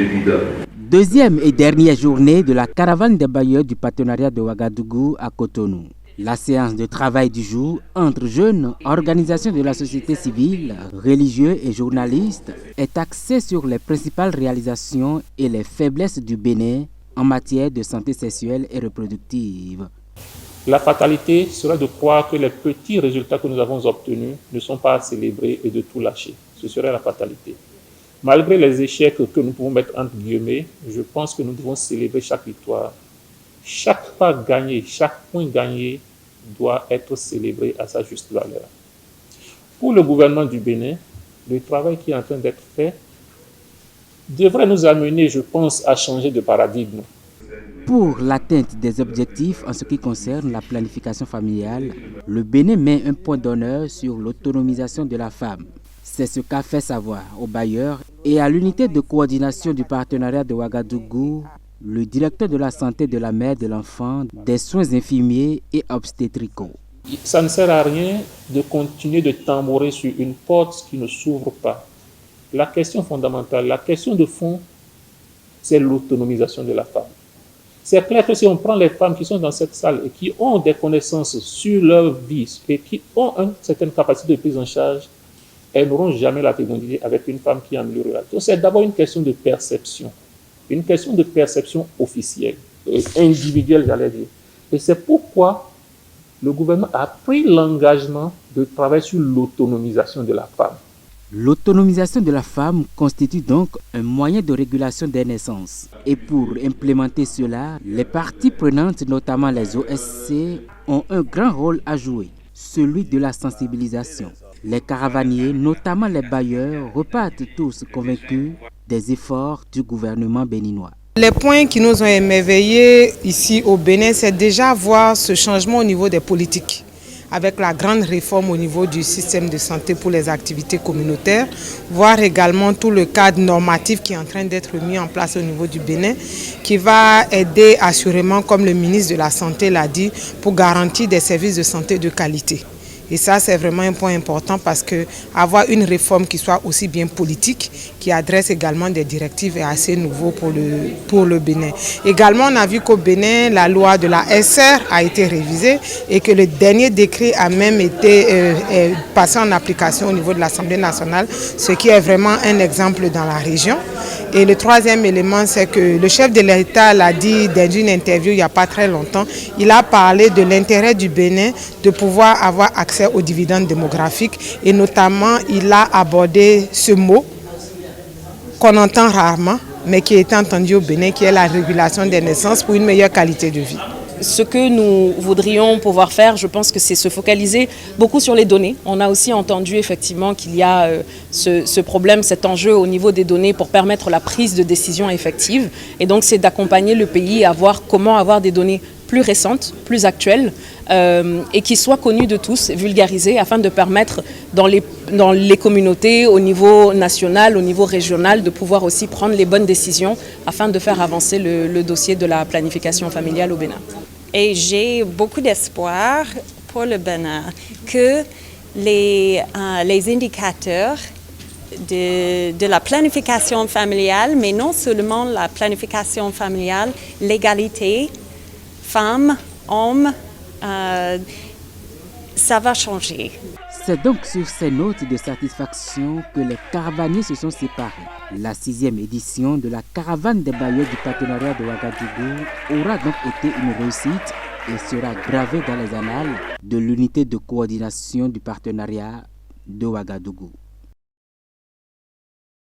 évident. Deuxième et dernière journée de la caravane des bailleurs du partenariat de Ouagadougou à Cotonou. La séance de travail du jour entre jeunes, organisations de la société civile, religieux et journalistes est axée sur les principales réalisations et les faiblesses du Bénin en matière de santé sexuelle et reproductive. La fatalité serait de croire que les petits résultats que nous avons obtenus ne sont pas à célébrer et de tout lâcher. Ce serait la fatalité. Malgré les échecs que nous pouvons mettre entre guillemets, je pense que nous devons célébrer chaque victoire. Chaque pas gagné, chaque point gagné doit être célébré à sa juste valeur. Pour le gouvernement du Bénin, le travail qui est en train d'être fait devrait nous amener, je pense, à changer de paradigme. Pour l'atteinte des objectifs en ce qui concerne la planification familiale, le Bénin met un point d'honneur sur l'autonomisation de la femme. C'est ce qu'a fait savoir aux bailleurs et à l'unité de coordination du partenariat de Ouagadougou, le directeur de la santé de la mère et de l'enfant, des soins infirmiers et obstétricaux. Ça ne sert à rien de continuer de tambourer sur une porte qui ne s'ouvre pas. La question fondamentale, la question de fond, c'est l'autonomisation de la femme. C'est clair que si on prend les femmes qui sont dans cette salle et qui ont des connaissances sur leur vie et qui ont une certaine capacité de prise en charge, elles n'auront jamais la féminité avec une femme qui est en milieu rural. Donc c'est d'abord une question de perception officielle, individuelle, j'allais dire. Et c'est pourquoi le gouvernement a pris l'engagement de travailler sur l'autonomisation de la femme. L'autonomisation de la femme constitue donc un moyen de régulation des naissances. Et pour implémenter cela, les parties prenantes, notamment les OSC, ont un grand rôle à jouer, celui de la sensibilisation. Les caravaniers, notamment les bailleurs, repartent tous convaincus des efforts du gouvernement béninois. Les points qui nous ont émerveillés ici au Bénin, c'est déjà voir ce changement au niveau des politiques, avec la grande réforme au niveau du système de santé pour les activités communautaires, voir également tout le cadre normatif qui est en train d'être mis en place au niveau du Bénin, qui va aider assurément, comme le ministre de la Santé l'a dit, pour garantir des services de santé de qualité. Et ça, c'est vraiment un point important parce que avoir une réforme qui soit aussi bien politique, qui adresse également des directives est assez nouveau pour le Bénin. Également, on a vu qu'au Bénin, la loi de la SR a été révisée et que le dernier décret a même été passé en application au niveau de l'Assemblée nationale, ce qui est vraiment un exemple dans la région. Et le troisième élément, c'est que le chef de l'État l'a dit dans une interview il n'y a pas très longtemps, il a parlé de l'intérêt du Bénin de pouvoir avoir accès aux dividendes démographiques et notamment il a abordé ce mot qu'on entend rarement mais qui est entendu au Bénin, qui est la régulation des naissances pour une meilleure qualité de vie. Ce que nous voudrions pouvoir faire, je pense que c'est se focaliser beaucoup sur les données. On a aussi entendu effectivement qu'il y a ce problème, cet enjeu au niveau des données pour permettre la prise de décision effective. Et donc c'est d'accompagner le pays à voir comment avoir des données plus récentes, plus actuelles et qui soient connues de tous, vulgarisées, afin de permettre dans les communautés, au niveau national, au niveau régional, de pouvoir aussi prendre les bonnes décisions afin de faire avancer le dossier de la planification familiale au Bénin. Et j'ai beaucoup d'espoir pour le Bénin que les indicateurs de la planification familiale, mais non seulement la planification familiale, l'égalité, femmes, hommes, ça va changer. C'est donc sur ces notes de satisfaction que les caravaniers se sont séparés. La 6e édition de la caravane des bailleurs du partenariat de Ouagadougou aura donc été une réussite et sera gravée dans les annales de l'unité de coordination du partenariat de Ouagadougou.